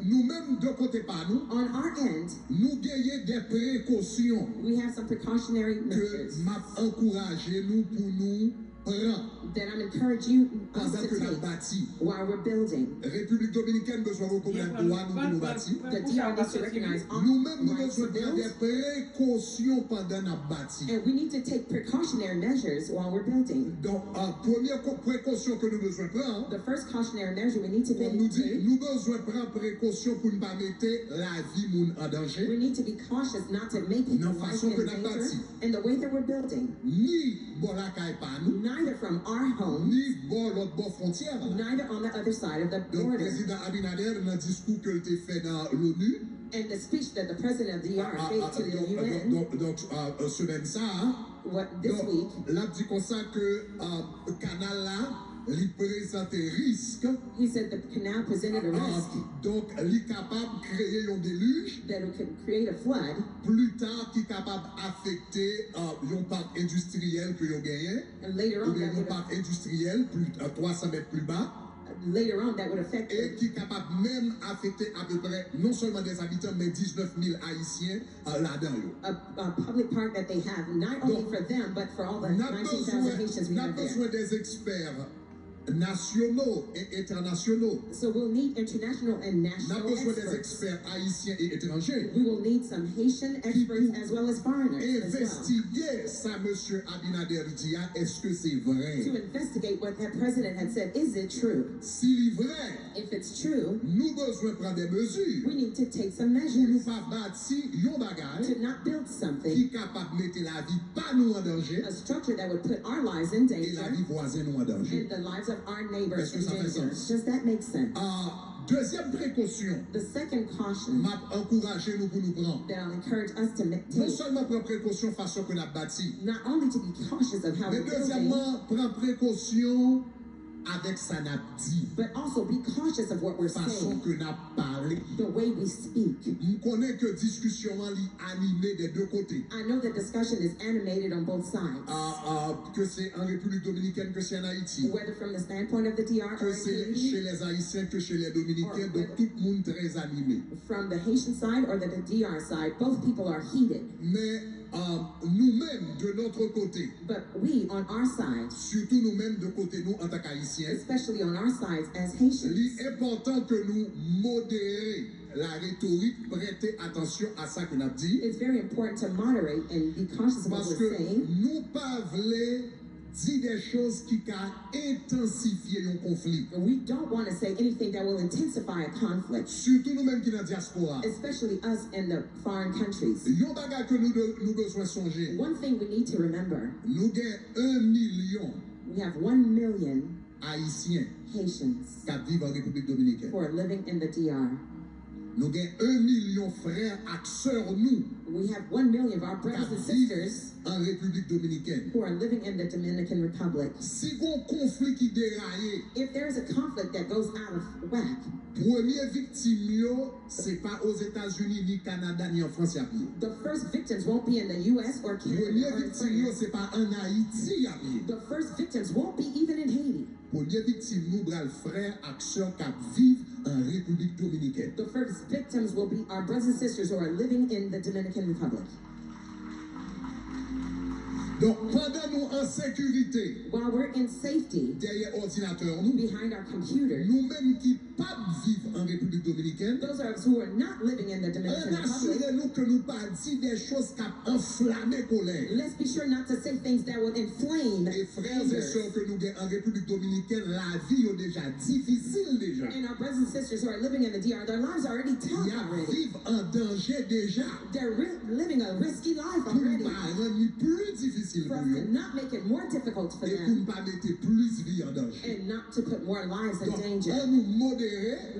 nous-mêmes de côté par nous, on our end, nous gagnons des précautions we have some precautionary que measures m'a encouragé nous pour nous prendre that I'm encouraging us pendant to que nous take bâtis. while we're building. République dominicaine besoin de reconnaître droit nous pour nous bâtir. The DR needs to recognize our Nous-mêmes nous rights to besoin de prendre build, des précautions pendant nous bâtir. and we need to take precautionary measures while we're building. Donc, première précaution que nous besoin prendre, The first cautionary measure we need to comme nous dit, take, nous besoin prendre précaution pour ne pas mettre la vie moun en danger. we need to be cautious not to make people's life façon que in nous danger bâti. in the way that we're building, Ni bon la caille par nous, neither from our home, ni bon l'autre bord frontière. neither on the other side of the Donc, border. président Abinader, dans le discours qu'il a fait dans l'ONU, And the speech that the president of the DR gave to the UN, donc, semaine ça, this week, là, dit comme ça que Canal là, il présente risque. he said the canal presented a risk Donc, il est capable de créer un déluge. that it could create a flood, Plus tard, qui est capable d'affecter un parc industriel que vous gagnez, and later ou on bien that un would parc industriel plus 300 mètres plus bas, affect et qui est capable même d'affecter à peu près non seulement des habitants, mais 19 000 Haïtiens là-dedans. a public park that they have, not only for them, but for all the 19,000 Haitians we On a have there. besoin des experts nationaux et internationaux. So we'll need international and On a national besoin des experts. experts haïtiens et étrangers. We will need some Haitian experts as well as foreigners as well, Investiguer ça, M. Abinader dit, est-ce que c'est vrai? to investigate what that president had said. Is it true? S'il est vrai, If it's true, nous devons prendre des mesures we need to take some pour nous measures pas bâtir un bagage to not build qui something, est capable de mettre la vie pas nous en danger a structure that would put our lives in et la danger vie voisine nous en danger. and the lives of our neighbors Est-ce que in ça fait danger. sens? Does that make sense? Deuxième précaution, The second caution m'a encouragé nous pour nous prendre. that I'll encourage us to Non take, seulement prendre précaution façon que nous avons bâti, not only to be cautious of how mais we're building, deuxièmement, prendre précaution avec ça n'a dit, but also be cautious of what we're façon saying, que nous parlé. the way we speak. Je connais que discussion est animée des deux côtés. I know the discussion is animated on both sides, Que c'est en République dominicaine, que c'est en Haïti, whether from the standpoint of the DR or que in c'est Haiti, chez les Haïtiens, que chez les Dominicains, donc tout le monde très animé. from the Haitian side or the DR side. Both people are heated. Mais nous-mêmes, de notre côté, But we, on our side, surtout nous-mêmes de côté nous en tant qu'Haïtiens, especially on our sides as Haitians, il est important que nous modérions la rhétorique, prêter attention à ça que nous avons dit, it's very important to moderate and be cautious of what parce we're que saying. nous pas voulons dire des choses qui ont intensifié un conflit. We don't want to say anything that will intensify a conflict, Surtout nous-mêmes qui sont dans la diaspora. especially us in the foreign countries. Yon bagay que nous besoin songer. One thing we need to remember, Nous avons 1 million we have 1 million Haïtiens Haitians qui vivent en République dominicaine. who are living in the DR. Nous avons 1 million frères et sœurs nous We have 1 million of our brothers and qui vivent sisters en République dominicaine. who are living in the Dominican Republic. Si un conflit qui déraille, If there is a conflict that goes out of whack, première victime c'est pas aux États-Unis ni Canada ni en France y a pied. the first victims won't be in the US or Canada Première or in victime France. c'est pas en Haïti y a pied. The first victims won't be even in Haiti. Première victime nous bral frères et sœurs qui vivent en République dominicaine. The first victims will be our brothers and sisters who are living in the Dominican Republic. Donc pendant nous en sécurité While we're in safety derrière ordinateur nous, behind our computer, nous-mêmes qui pas vivre en République dominicaine, those of us who are not living in the Dominican Republic, assurez-nous que nous pas dit des choses qui enflammé colère. let's be sure not to say things that will inflame Et frères et anger. sœurs que nous avons en République dominicaine, la vie est déjà difficile déjà. And our brothers and sisters who are living in the DR, their lives are already tough Il y a already. vivre en danger déjà. They're living a risky life Pour ne already. pas rendre plus difficile For pour us to eux. not make it more difficult for Et pour them ne pas mettre plus vie en danger. and not to put more lives in Donc, danger. en nous modérer,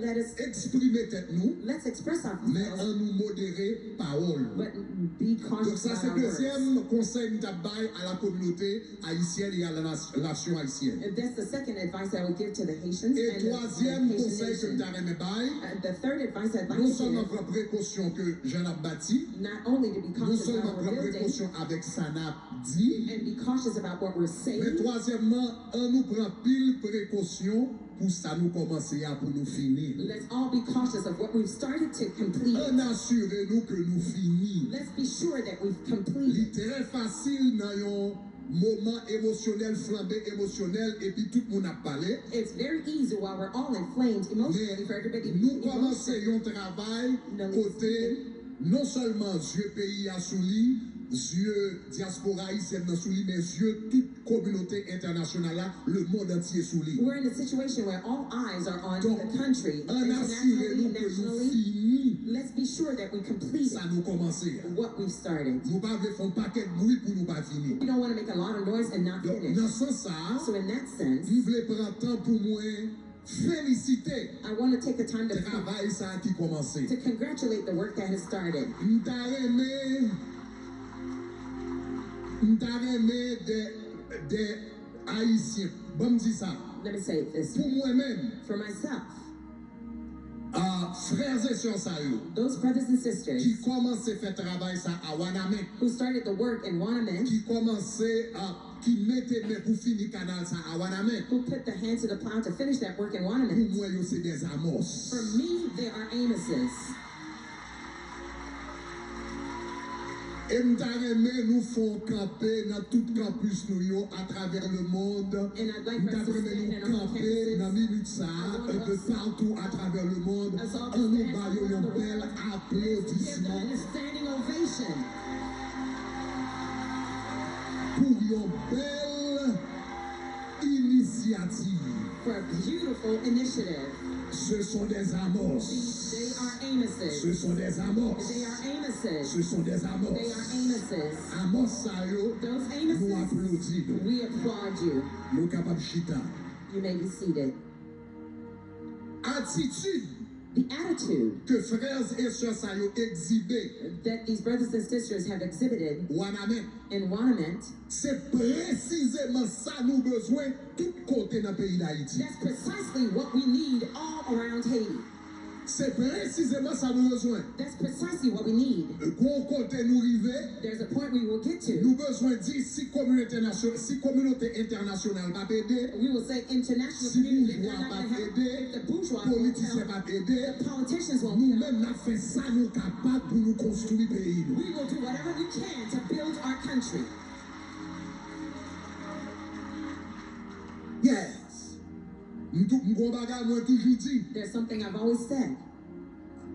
Let us exprimer tête nous, let's express mais ourselves, en nous modérer parole. but be Donc cautious ça about c'est our words. deuxième conseil que bail à la communauté haïtienne et à la nation haïtienne. And that's the second advice I would give to the Haitians Et and the troisième Haitian conseil que nation. nous bail, The third advice I'd like non to seulement give, prendre précaution que j'en ai bâti, not only to be non cautious seulement about what prendre we're building précaution avec ça n'a dit, and be cautious about what we're mais saying, troisièmement, on nous prend pile précaution pour ça nous commencer à pour nous finir. Let's all be cautious of what we've started to complete. On assurez-nous que nous finissons. Let's be sure that we've completed. C'est très facile dans un moment émotionnel, flambé émotionnel, et puis tout le monde a parlé. It's very easy while we're all inflamed emotionally for everybody. Nous commençons un travail côté non seulement yeux pays à souli, yeux diaspora haïtienne dans souli, mais yeux toute communauté internationale, le monde entier souli. We're in a situation where all eyes are on the country, On internationally, assurez-nous que nous nationally. finissons. Let's be sure that we complete Ça nous commence. what we've started. Nous ne pouvons pas faire un paquet de bruit pour nous pas finir. We don't want to make a lot of noise and not Donc, finish. dans ce sens, So in that sense, nous voulons prendre temps pour moi féliciter I want to take the time le travail ça qui commence. to congratulate the work that has started. M'taremé des Haïtiens. Bon me dit ça. Let me say this Pour moi-même, for myself. frères et sœurs ça yo, Those brothers and sisters qui commencent à faire travail ça à Waname, who started the work in Waname, qui commençaient qui mettaient main pour finir canal ça à Waname. who put the hand to the plow to finish that work in Pour Waname. moi yo c'est des amorces. For me, they are Amoses. Et m'taremé nous font camper dans tout campus nous yo à travers le monde. And I'd like for us to M'taremé stand nous in all camper dans campuses. minute ça de partout à travers le monde. Us all On nous stand baille un around the bel world. Give applaudissement them a standing ovation pour une belle initiative. for a beautiful initiative. Ce sont des amorces. They are Amoses. Ce sont des amorces. They are Amoses. Ce sont des They are amorces. Amoses. Amorces ça yo, Those nous Amoses, applaudissons. we applaud you. Nous capables chita. You may be seated. Attitude The attitude que frères et sœurs ça yo exhibé that these brothers and sisters have exhibited Waname, in Wanament, c'est précisément ça nous besoin tout côté dans le pays d'Haïti. that's precisely what we need all around Haiti. C'est précisément ça nous besoin. That's precisely what we need. Qu'on côté nous river, There's a point we will get to. nous besoin dire si communauté internationale va aider, We will say international si community, if they're bourgeois not va going to help, aider, if the bourgeois won't politiciens help, va aider, the politicians won't help, nous-mêmes n'a fait ça nous capables pour nous construire le pays. we will do whatever we can to build our country. Yes. Moi toujours dit, There's something I've always said,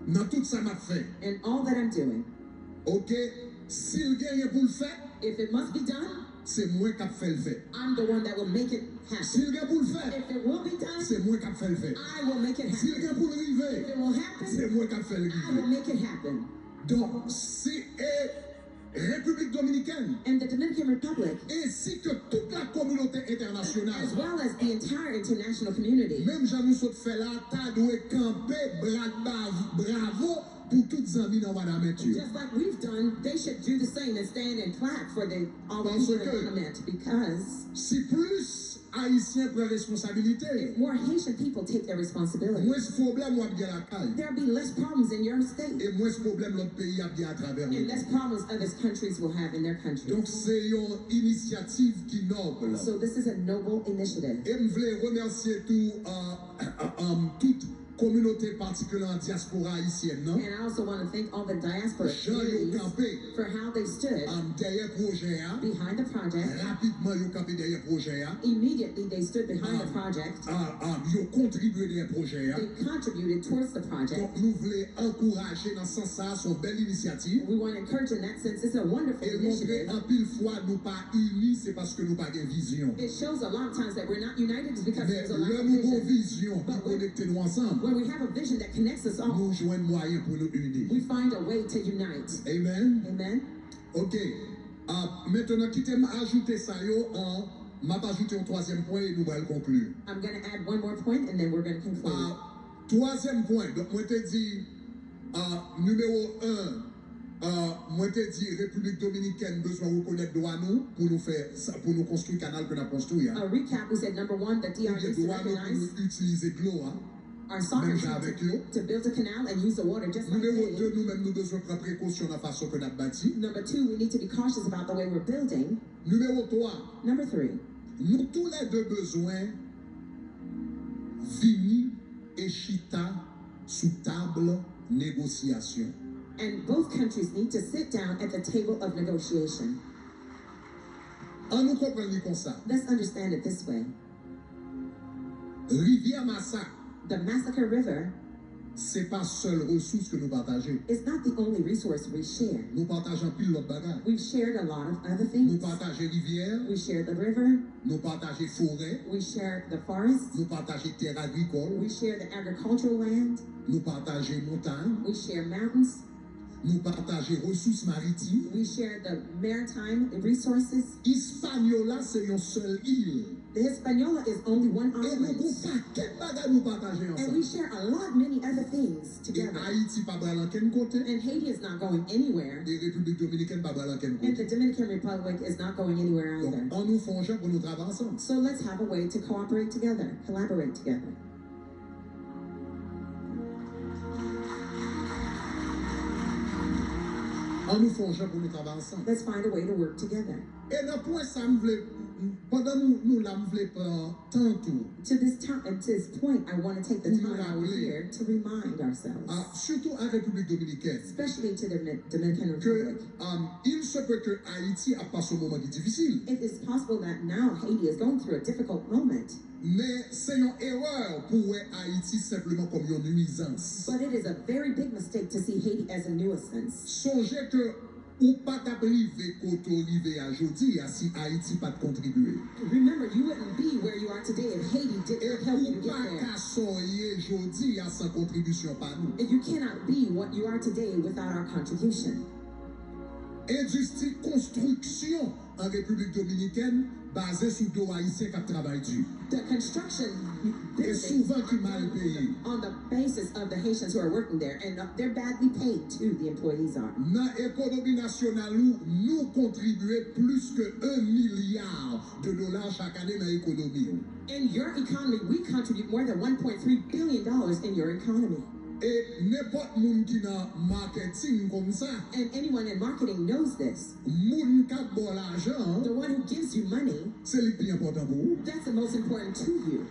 dans tout ça m'a fait. and all that I'm doing, OK, s'il gagne pour le faire, if it must be done, c'est moi qui fait le faire. I'm the one that will make it happen. S'il gagne pour le faire, If it will be done, c'est moi qui fait le faire. I will make it S'il happen. gagne pour le If river, it will happen, c'est moi qui fait le I will river. make it happen. Donc, c'est République dominicaine, And the Dominican Republic, ainsi que toute la communauté internationale, as well as the entire international community, même Jean nous fait là, t'as dû camper, bravo pour toutes les amis dans Waname. just like we've done, they should do the same and stand and clap for all the Parce people que- in Parliament, because Si plus Haïtiens prennent responsabilité, if more Haitian people take their responsibility, moins ce problème va bien la caille. there'll be less problems in your state, Et moins ce problème l'autre pays a bien à travers and nous. less problems other countries will have in their countries. Donc c'est une initiative qui est noble. So this is a noble initiative. Et je voulais remercier toute communauté particulièrement diaspora haïtienne, non? And I also want to thank all the diaspora Jean yo communities campé for how they stood derrière projet a. behind the project. Rapidement yo campé derrière projet a. Immediately they stood behind the project. Yo contribué derrière projet a. They contributed towards the project. Donc nous voulons encourager dans ce sens ça son belle initiative. We want to encourage in that sense. It's a wonderful Et montrer initiative. en pile fois nous pas unis, c'est parce que nous pas de vision. It shows a lot of times that we're not united is because Mais there's a lack le of nouveau vision. vision pour connecter nous ensemble, When we have a vision that connects us all, nous joignons moyen pour nous unir. we find a way to unite. Amen. Amen. OK. Maintenant, quittez-moi ajouter ça yo en m'a pas ajouté un troisième point et nous allons conclure. I'm going to add one more point and then we're going to conclude. Troisième point, donc moi te dit numéro 1, moi te dit République dominicaine besoin de reconnaître droit nous pour nous faire ça, pour nous construire canal que nous construit. A recap, we said number one, the DR needs to Droit nous recognize pour utiliser de l'eau. our Même sovereignty avec eux. to build a canal and use the water just like Numéro they 2, did. nous-mêmes nous besoin de prendre précaution dans la façon que nous avons bâti. Number two, we need to be cautious about the way we're building. Numéro 3, Number three, nous tous les deux besoin vini et chita sous table négociation. And both countries need to sit down at the table of negotiation. On nous comprend comme ça. Let's understand it this way. Rivière Massacre, The Massacre River c'est pas seule ressource que nous partageons. is not the only resource we share. Nous partageons pile l'autre bagage. We've shared a lot of other Nous things. partageons rivière, We share the river. nous partageons forêt, We share the forest. nous partageons terre agricole, We share the agricultural land. nous partageons montagne, We share mountains. nous partageons ressources maritimes. We share the maritime resources. Hispaniola, c'est une seule île. The Hispaniola is only one Et nous island. avons paquet de bagages nous partageons And we ensemble. share a lot, many other things Et together. Haïti pas bral en quel côté, And Haiti is not going anywhere. et République Dominicaine pas bral en quel And côté. the Dominican Republic is not going anywhere Donc, either. on nous fait un jeu pour nous travailler ensemble. So let's have a way to cooperate together, collaborate together. On nous fait un jeu pour nous travailler ensemble. Let's find a way to work together. Et dans le point, ça me voulait, pendant nous là, me voulait prendre tant tout. To this point, I want to take the time while we're here to remind ourselves, Surtout en République Dominicaine, especially to the Dominican que Republic. il se peut que Haïti a passé un moment qui est difficile, It is possible that now Haiti is going through a difficult moment, mais c'est une erreur pour voir Haïti simplement comme une nuisance. but it is a very big mistake to see Haiti as a nuisance. Songez que ou pas qu'à priver qu'auto arrivé à jeudi si Haïti pas contribué. Remember, you wouldn't be where you are today if Haiti did Et not help you ou to pas get there. qu'à soyer jeudi sans contribution par nous. And you cannot be what you are today without our contribution. Industrie construction en République Dominicaine basée sur dos haïtien qui travaille dur. The construction Et buildings souvent qui mal payé. on the basis of the Haitians who are working there, and they're badly paid too, the employees are. Dans l'économie nationale, nous contribuons plus que $1 milliard chaque année dans l'économie. In your economy, we contribute more than $1.3 billion in your economy. Et n'importe monde qui dans marketing comme ça, And anyone in marketing knows this. monde qui a bon l'argent, The one who gives you money, c'est le plus important pour vous. that's the most important to you.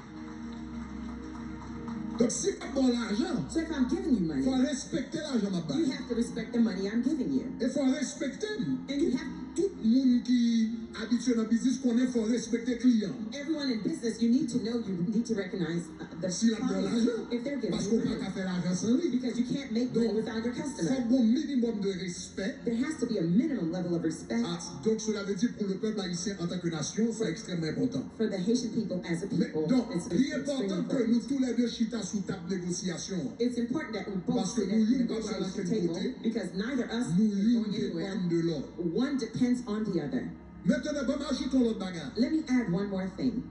Donc si tu as bon l'argent, So if I'm giving you il faut money, respecter l'argent ma you base. have to respect the money I'm giving you. Il faut respecter And you have tout le monde qui habitué dans le business connaît, il faut respecter client. everyone in business, you need to know, you need to recognize the Si la bon client l'argent, if they're giving parce you qu'on ne peut money. pas faire l'argent sans lui. Because you can't make money without your Il customer. faut un minimum de respect. There has to be a minimum level of respect Donc cela veut dire pour le peuple haïtien en tant que nation, c'est extrêmement important. for the Haitian people as a Mais people. donc, It's il est extremely important que important. nous tous les deux chita sous table de négociation. It's important that we both Parce que sit at nous, the nous, pas à negotiation quel table côté, because neither us Nous is going nous anywhere. dépendons de l'autre. One depends on the other. Maintenant, bon, ajoutons l'autre bagarre. Let me add one more thing.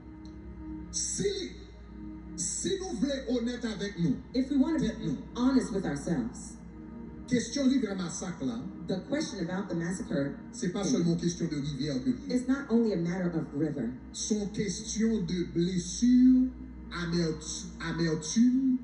Si nous voulons honnête avec nous, If we want to be Tête-nous. honest with ourselves, question livre massacre là, the question about the massacre c'est pas seulement question de rivière que lié. is not only a matter of river. Sont question de blessures, amertume,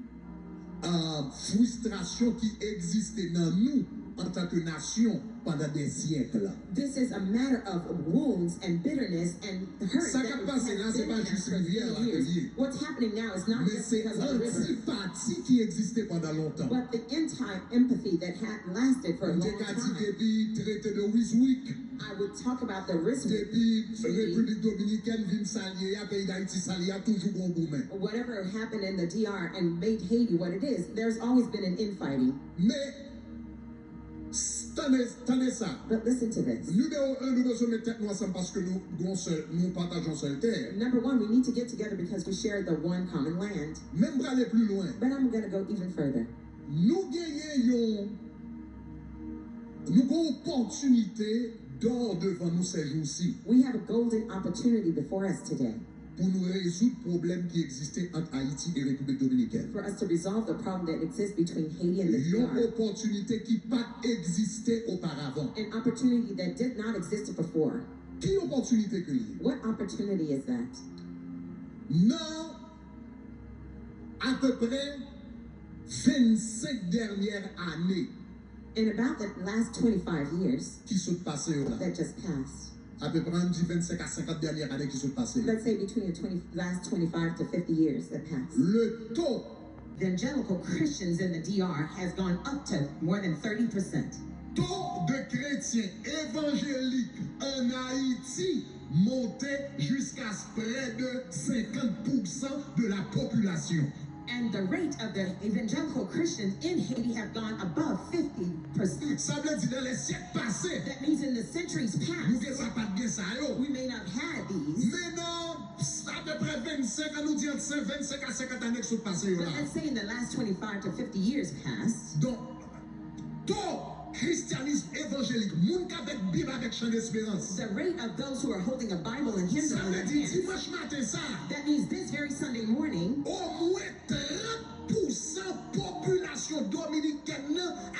frustration qui existait dans nous en tant que nation pendant des siècles. This is a matter of wounds and bitterness and hurt Ça that qui we've passe là, c'est been pas at juste for rivière là many que years. lié. What's happening now is not Mais just c'est because of the river, l'antipathie qui existait pendant longtemps. but the entire empathy that had lasted for a On long dit time. depuis traité de Wiswick, I would talk about the risk. depuis République Dominicaine, vin salier, pays d'Haïti salier, toujours bon gourmet. Whatever happened in the DR and made Haiti what it is, there's always been an infighting. Mais, tenez ça. But listen to this. Numéro 1, nous devons mettre tête nous ensemble parce que nous partageons seule terre. Number one, we need to get together because we share the one common land. Même pour aller plus loin, But I'm going to go even further. nous gagnons une opportunité d'or devant nous ces jours-ci We have a golden opportunity before us today pour nous résoudre le problème qui existait entre Haïti et République Dominicaine. for us to resolve the problem that exists between Haiti and the Une DR. opportunité qui n'a pas existé auparavant. An opportunity that did not exist before. Qui opportunité que liée? What opportunity is that? Non, à peu près 25 dernières années In about the last 25 years qui sont passées là. that just passed, à peu près on dit 25 à 50 dernières années qui sont passées. Let's say between the last 25 to 50 years that passed. Le taux Evangelical Christians in the DR has gone up to more than 30%. Taux de chrétiens évangéliques en Haïti montait jusqu'à près de 50% de la population. And the rate of the evangelical Christians in Haiti have gone above 50%. Ça veut dire dans les siècles passés, That means in the centuries nous past, n'avons pas de ça. we may not have had these. Maintenant, à peu près 25 ans, nous disons 25 à 50 années qui sont passées But là. let's say in the last 25 to 50 years past, Donc, taux christianisme évangélique, moun avec Bible avec chant d'espérance. the rate of those who are holding a Bible and hymns Ça in veut their dire hands, dimanche matin ça, that means this very Sunday morning, au moins 30% population dominicaine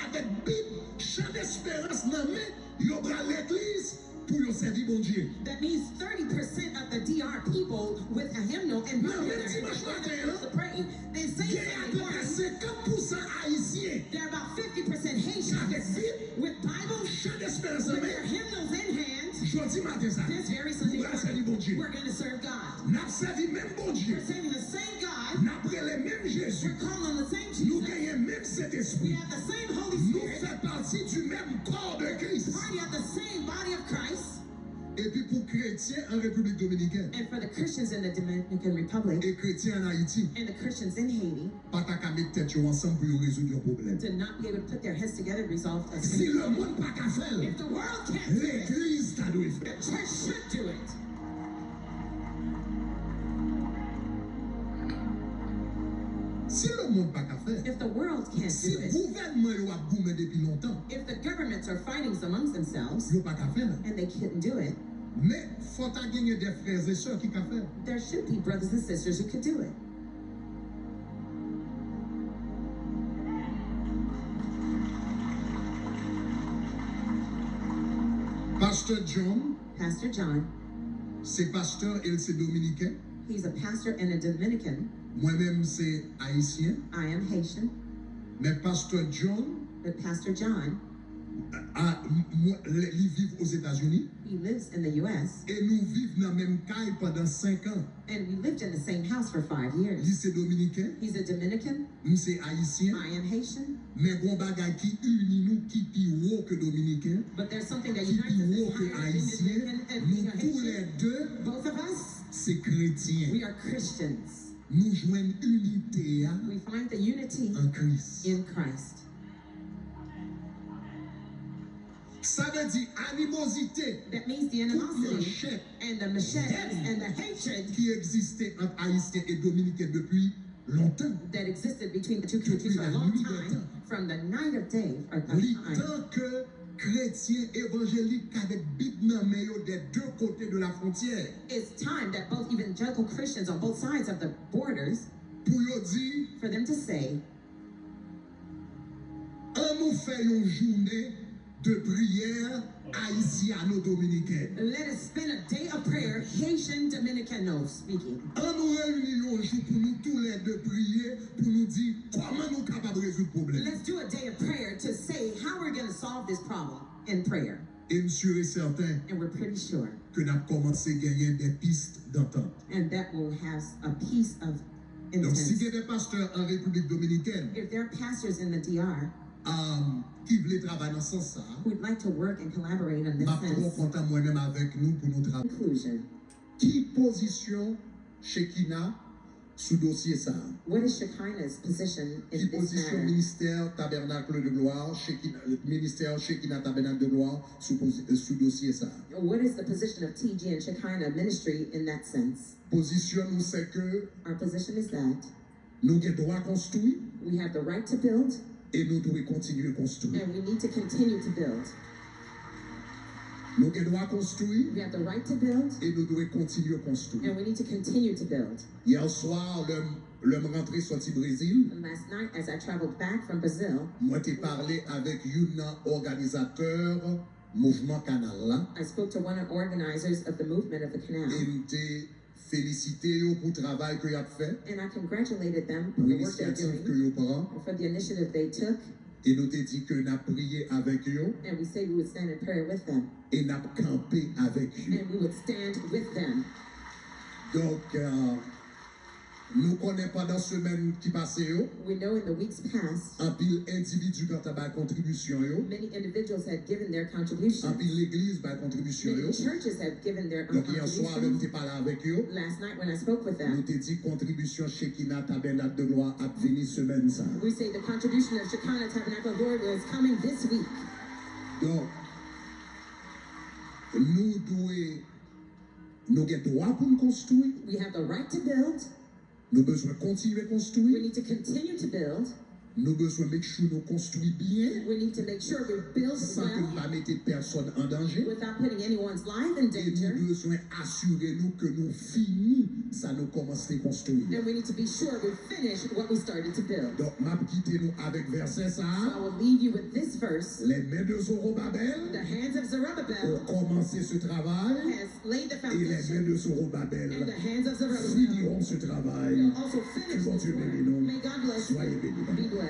avec Bible, chant d'espérance dans main, yo bra l'église pour yo servir bon Dieu. that means 30% of the DR people with a hymnal and Non, Bible in même their dimanche hands matin, to pray. They say il y a à Sunday peu près morning, 50% haïtiens there are about 50% avec Haitians Bible, with Bibles, chant d'espérance with dans their main. hymnals in hand. Jodi matin ça, This very nous Sunday bra servir bon morning, Dieu. we're going to serve God. N'a servi même bon Dieu. We're serving the same God. N'a pris les mêmes Jésus. We're calling on the same Nous Jesus. gagnons même cet We esprit. have the same Holy Nous Spirit. faisons partie du même corps de Christ. Party of the same body of Christ. Et puis pour chrétiens en République dominicaine And for the Christians in the Dominican Republic et chrétiens en Haïti, and the Christians in Haiti, pas qu'à mettre tête ensemble pour résoudre un problème. to not be able to put their heads together and resolve a Si le problem. monde pas qu'à faire, If the world can't do it, l'église t'a dû the faire. church should do it. Si le monde pas qu'à faire, If the world can't si do le it, gouvernement yo a goumé depuis longtemps, if the governments are fighting amongst themselves yo pas qu'à faire. and they can't do it, Mais faut ta gagner des frères et sœurs qui qu'à faire. there should be brothers and sisters who could do it. Pasteur John, Pastor John, c'est pasteur et c'est dominicain. he's a pastor and a Dominican. Moi-même c'est haïtien. I am Haitian, Mais pasteur John, but Pastor John, il vit aux États-Unis. he lives in the U.S. Et nous vivons dans la même caille pendant 5 ans. and we lived in the same house for 5 Lui years. c'est dominicain, He's a Dominican, nous c'est haïtien. I am Haitian, Mais bon bagay qui unit nous qui plus haut que dominicain, but there's something that qui unites plus us haut que that's higher than haïtien. Dominican and being Nous a tous les Haitian. deux, Both of us, c'est chrétien. we are Christians. Nous joignons unité hein, We find the unity en Christ. in Christ. Ça veut dire animosité, That means the toute animosity manchette and the machetes and the hatred qui existait entre haïtiens et dominicains depuis longtemps. that existed between the two countries for a long time, from the night of day or the Le time. temps que chrétiens évangéliques avec Bible dans main yo des deux côtés de la frontière, It's time that both evangelical Christians on both sides of the borders, pour yo dire, for them to say, on nous fait une journée de prière haïtiano-dominicaine. let us spend a day of prayer, Haitian Dominicano speaking. On nous réunit un jour pour nous tous les deux prier, pour nous dire comment nous sommes capables de résoudre le problème. Let's do a day of prayer to say how we're going to solve this problem in prayer. Et nous sommes certains And we're pretty sure. que nous avons commencé à gagner des pistes d'entente. And that will have a piece of Donc, si il y a intent. des pasteurs en République dominicaine If there are pastors in the DR qui veulent travailler dans ce sens, who'd like to work and collaborate on this je suis trop sense, content moi-même avec nous pour nous travailler. conclusion. Qui position Shekinah sous dossier ça? What is Shekinah's position Qui in this position matter? ministère tabernacle de gloire, ministère Shekinah tabernacle de gloire sous dossier ça? What is the position of TG and Shekinah ministry in that sense? Position nous c'est que Our position is that nous avons droit construire we have the right to build et nous devons continuer à construire. and we need to continue to build. Nous avons droit construire We have the right to build et nous devons continuer à construire. and we need to continue to build. Hier soir, l'homme rentré sorti Brésil, And last night, as I traveled back from Brazil, moi j'ai parlé avec un organisateur mouvement Canal là. I spoke to one of the organizers of the movement of the Canal, Et m'te félicité pour le travail que y a fait, and I congratulated them pour on the work they're l'initiative que doing, y prend. and for the initiative they took, Et nous te dit que nous avons prié avec eux. And we say we would stand in prayer with them. Et nous avons campé avec eux. And we would stand with them. Donc, nous connaissons pendant la semaine qui passait, We know in the weeks past, un pile individu quand a contribution, many individuals had given their un contributions. pile l'église a contribution. Many churches have given their Donc, hier soir, nous contributions. avons parlé avec eux. Last night when I spoke with Nous them, te dit contribution Shekinah Tabernacle de gloire à venir semaine ça. we say the contribution of Shekinah Tabernacle of Glory is coming this week. Donc, nous avons droit pour nous construire. We have the right to build. Nous avons besoin de continuer à We construire. need to continue to build. Nous avons besoin de make sure nous construisons bien We need to make sure we build sans que nous well ne mettions personne en danger. without putting anyone's life in Et nous danger. devons besoin assurer nous que nous finissons, ça nous commence à construire. And we need to be sure we finish what we started to build. Donc, m'a quitté nous avec verset ça. So I will leave you with this verse. Les mains de Zorobabel The hands of Zerubbabel ont commencé ce travail has laid the et les mains foundation, de Zorobabel and the hands of Zerubbabel finiront ce travail. will also Que finish bon this Dieu work. bénisse nous. May God bless you. Soyez bénis. Be blessed.